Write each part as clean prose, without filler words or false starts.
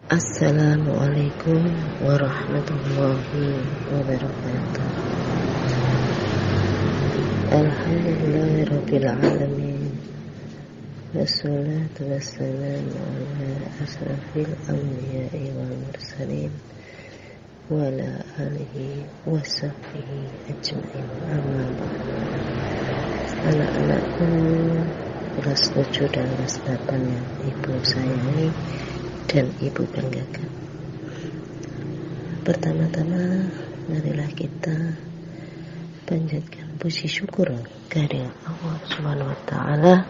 Assalamualaikum warahmatullahi wabarakatuh. Alhamdulillahirabbil alamin. Wassalatu wassalamu ala asrafil anbiya'i wal mursalin wa ala alihi wa sahbihi ajma'in. Amma ba'd. Anak-anakku kelas 7 dan kelas 8 yang ibu sayangi dan ibu banggakan. Pertama-tama marilah kita panjatkan puji syukur kehadirat Allah Subhanahu wa taala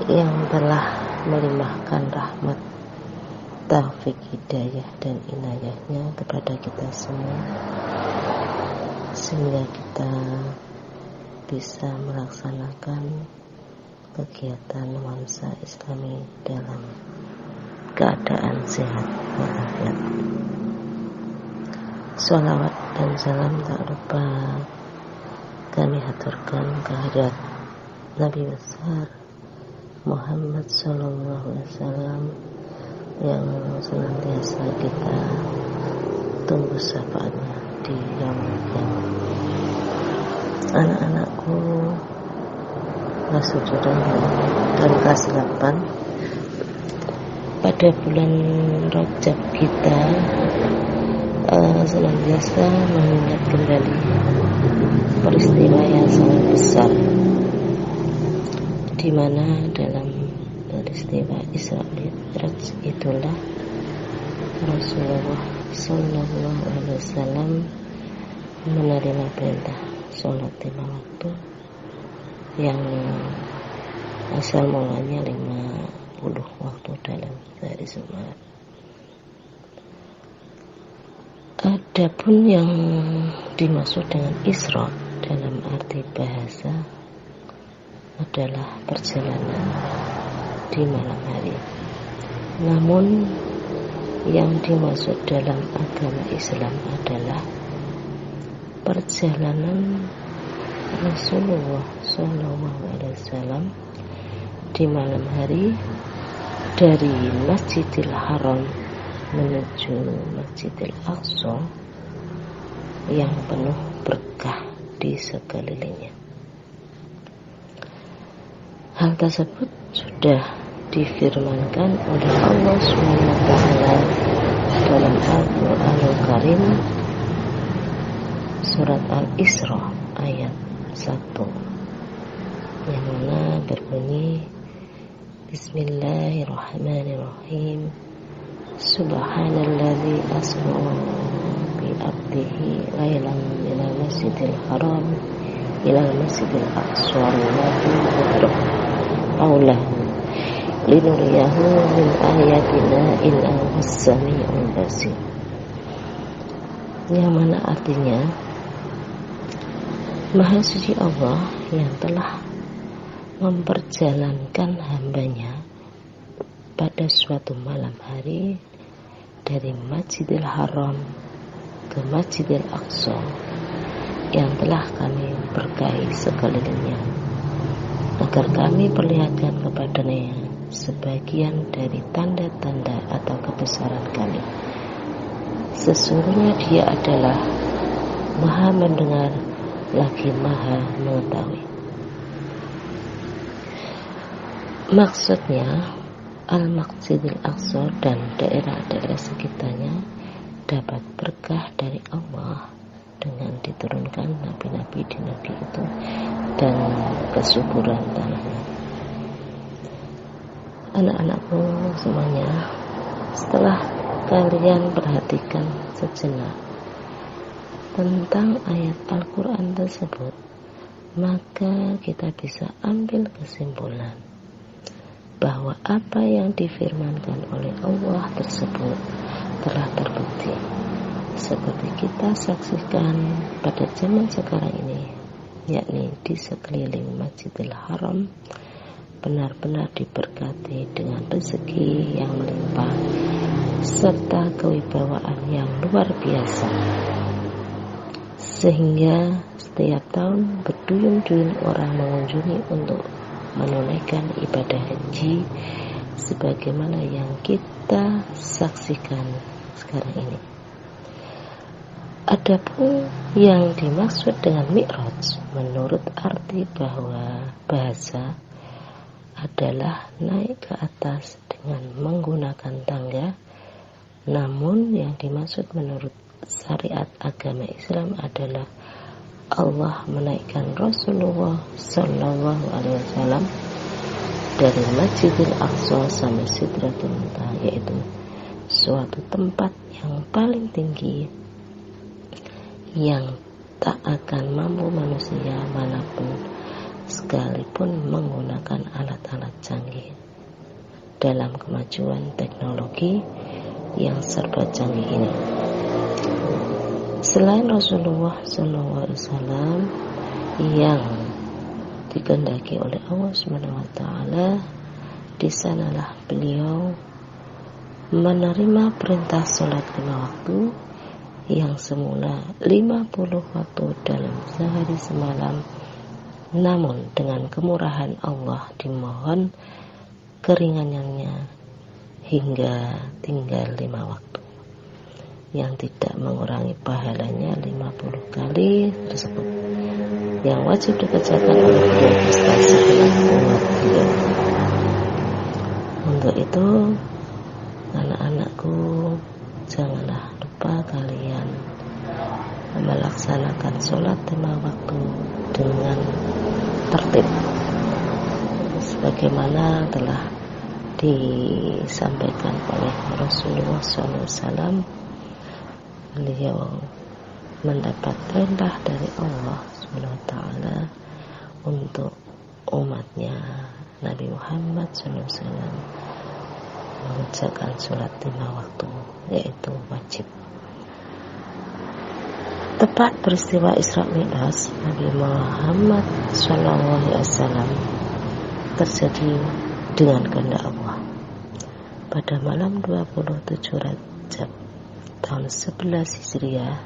yang telah melimpahkan rahmat, taufik, hidayah dan inayahnya kepada kita semua, sehingga kita bisa melaksanakan kegiatan nuansa Islami dalam keadaan sehat walafiat. Sholawat dan salam tak lupa kami haturkan kehadirat Nabi besar Muhammad sallallahu alaihi wasallam yang senantiasa kita tunggu syafaatnya di yaumul qiyamah. Anak-anakku kelas 7 dan kelas 8, pada bulan Rajab kita senantiasa mengingat kembali peristiwa yang sangat besar, di mana dalam peristiwa Isra Mi'raj itulah Rasulullah Sallallahu Alaihi Wasallam menerima perintah sholat 5 waktu yang asal mulanya 50 waktu dalam sehari semalam. Adapun yang dimaksud dengan Isra dalam arti bahasa adalah perjalanan di malam hari. Namun yang dimaksud dalam agama Islam adalah perjalanan Rasulullah Sallallahu Alaihi Wasallam di malam hari dari Masjidil Haram menuju Masjidil Aqsa yang penuh berkah di sekelilingnya. Hal tersebut sudah difirmankan oleh Allah SWT dalam Al-Quranul Karim surat Al-Isra ayat 1, yang mana berbunyi Bismillahirrahmanirrahim. Subhanalladzi asra bi 'abdihi lailan minal masjidil haram ilal masjidil aqsa alladzi barakna linuriyahu min ayatina innahu as-sami'ul basir. Yang mana artinya, Maha suci Allah yang telah memperjalankan hambanya pada suatu malam hari dari Masjidil Haram ke Masjidil Aqsa yang telah kami berkahi sekelilingnya, agar kami perlihatkan kepadanya sebagian dari tanda-tanda atau kebesaran kami. Sesungguhnya Dia adalah Maha mendengar lagi Maha mengetahui. Maksudnya Al-Masjidil Aqsa dan daerah-daerah sekitarnya dapat berkah dari Allah dengan diturunkan nabi-nabi di negeri itu dan kesuburan tanahnya. Anak-anakku semuanya, setelah kalian perhatikan sejenak tentang ayat Al-Quran tersebut, maka kita bisa ambil kesimpulan bahwa apa yang difirmankan oleh Allah tersebut telah terbukti, seperti kita saksikan pada zaman sekarang ini, yakni di sekeliling Masjidil Haram benar-benar diberkati dengan rezeki yang melimpah serta kewibawaan yang luar biasa, sehingga setiap tahun berduyun-duyun orang mengunjungi untuk menunaikan ibadah haji sebagaimana yang kita saksikan sekarang ini. Adapun yang dimaksud dengan mi'raj menurut arti bahwa bahasa adalah naik ke atas dengan menggunakan tangga, namun yang dimaksud menurut syariat agama Islam adalah Allah menaikkan Rasulullah Sallallahu Alaihi Wasallam dari Masjidil Aqsa sampai Sidratul Muntaha, yaitu suatu tempat yang paling tinggi yang tak akan mampu manusia manapun sekalipun menggunakan alat-alat canggih dalam kemajuan teknologi yang serba canggih ini. Selain Rasulullah SAW yang dikehendaki oleh Allah SWT, di sanalah beliau menerima perintah sholat 5 waktu yang semula 50 waktu dalam sehari semalam, namun dengan kemurahan Allah dimohon keringanannya hingga tinggal 5 waktu yang tidak mengurangi pahalanya 50 kali tersebut, yang wajib dikerjakan oleh beliau beserta segenap umat beliau. Untuk itu, anak-anakku, janganlah lupa kalian melaksanakan sholat 5 waktu dengan tertib sebagaimana telah disampaikan oleh Rasulullah SAW. Beliau mendapat perintah dari Allah SWT untuk umatnya Nabi Muhammad SAW mengerjakan sholat 5 waktu, yaitu wajib. Tepat peristiwa Isra Mi'raj Nabi Muhammad SAW terjadi dengan kehendak Allah pada malam 27 Rajab tahun 11 Hijriah,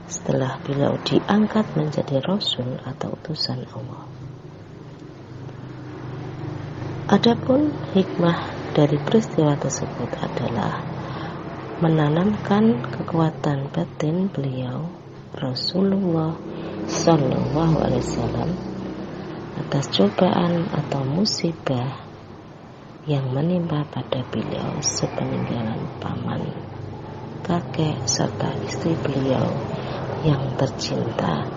setelah beliau diangkat menjadi Rasul atau utusan Allah. Adapun hikmah dari peristiwa tersebut adalah menanamkan kekuatan batin beliau Rasulullah Sallallahu Alaihi Wasallam atas cobaan atau musibah yang menimpa pada beliau sepeninggalan paman, kakek serta istri beliau yang tercinta,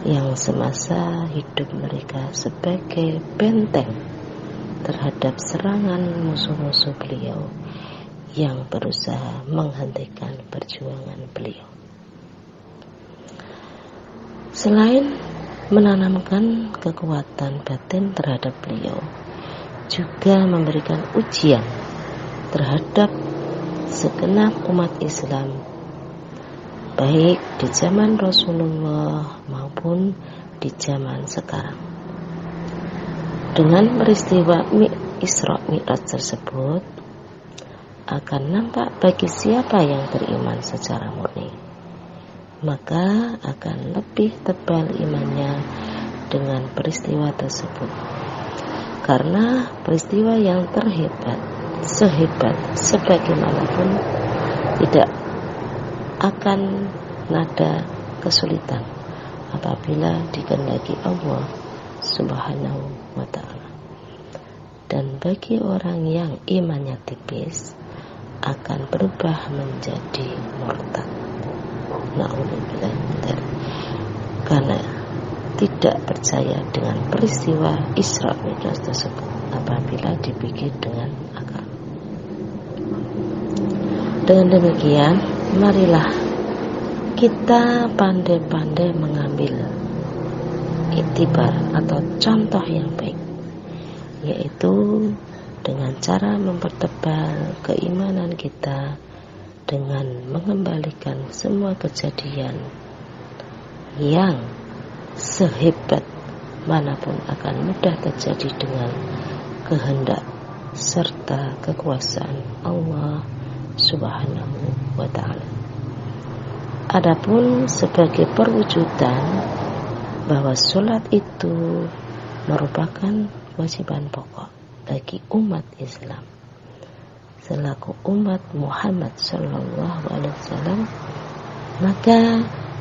yang semasa hidup mereka sebagai benteng terhadap serangan musuh-musuh beliau yang berusaha menghentikan perjuangan beliau. Selain menanamkan kekuatan batin terhadap beliau, juga memberikan ujian terhadap segenap umat Islam, baik di zaman Rasulullah maupun di zaman sekarang. Dengan peristiwa Isra Mi'raj tersebut akan nampak bagi siapa yang beriman secara murni, maka akan lebih tebal imannya dengan peristiwa tersebut, karena peristiwa yang terhebat, sehebat sebagaimanapun, tidak akan ada kesulitan apabila dikehendaki Allah Subhanahu wa ta'ala. Dan bagi orang yang imannya tipis akan berubah menjadi murtad, na'udzubillah, karena tidak percaya dengan peristiwa Isra Mi'raj tersebut apabila dipikir dengan akal. Dengan demikian, marilah kita pandai-pandai mengambil iktibar atau contoh yang baik, yaitu dengan cara mempertebal keimanan kita dengan mengembalikan semua kejadian yang sehebat manapun akan mudah terjadi dengan kehendak serta kekuasaan Allah Subhanahu wa ta'ala. Adapun sebagai perwujudan bahwa sholat itu merupakan kewajiban pokok bagi umat Islam, selaku umat Muhammad Sallallahu Alaihi Wasallam, maka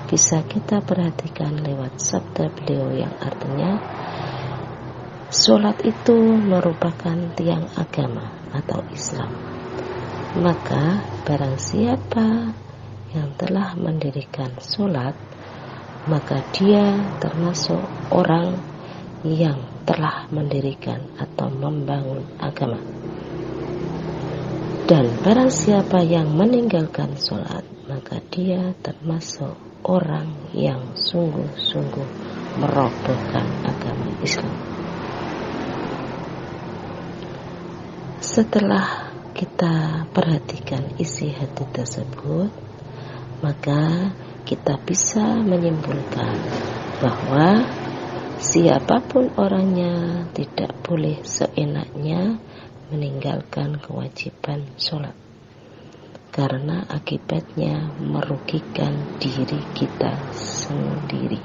bisa kita perhatikan lewat sabda beliau yang artinya sholat itu merupakan tiang agama atau Islam. Maka barang siapa yang telah mendirikan sholat, maka dia termasuk orang yang telah mendirikan atau membangun agama. Dan barang siapa yang meninggalkan sholat, maka dia termasuk orang yang sungguh-sungguh merobohkan agama Islam. Setelah kita perhatikan isi hadis tersebut, maka kita bisa menyimpulkan bahwa siapapun orangnya tidak boleh seenaknya meninggalkan kewajiban sholat, karena akibatnya merugikan diri kita sendiri,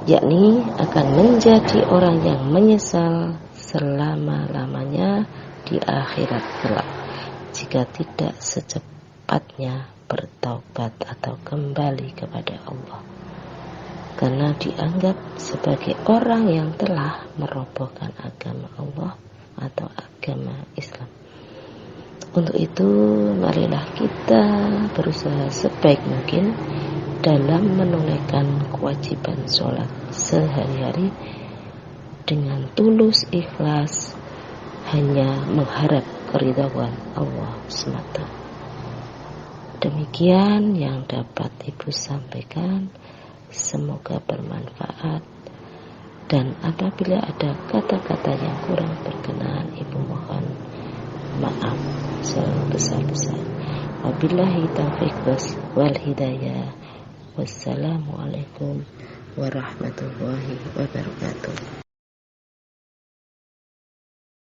yakni akan menjadi orang yang menyesal selama-lamanya di akhirat kelak jika tidak secepatnya bertaubat atau kembali kepada Allah, karena dianggap sebagai orang yang telah merobohkan agama Allah atau agama Islam. Untuk itu, marilah kita berusaha sebaik mungkin dalam menunaikan kewajiban sholat sehari-hari dengan tulus ikhlas, hanya mengharap keridhaan Allah semata. Demikian yang dapat Ibu sampaikan, semoga bermanfaat. Dan apabila ada kata-kata yang kurang berkenan, Ibu mohon maaf sebesar-besar. Wabillahi taufiq wal hidayah. Wassalamualaikum warahmatullahi wabarakatuh.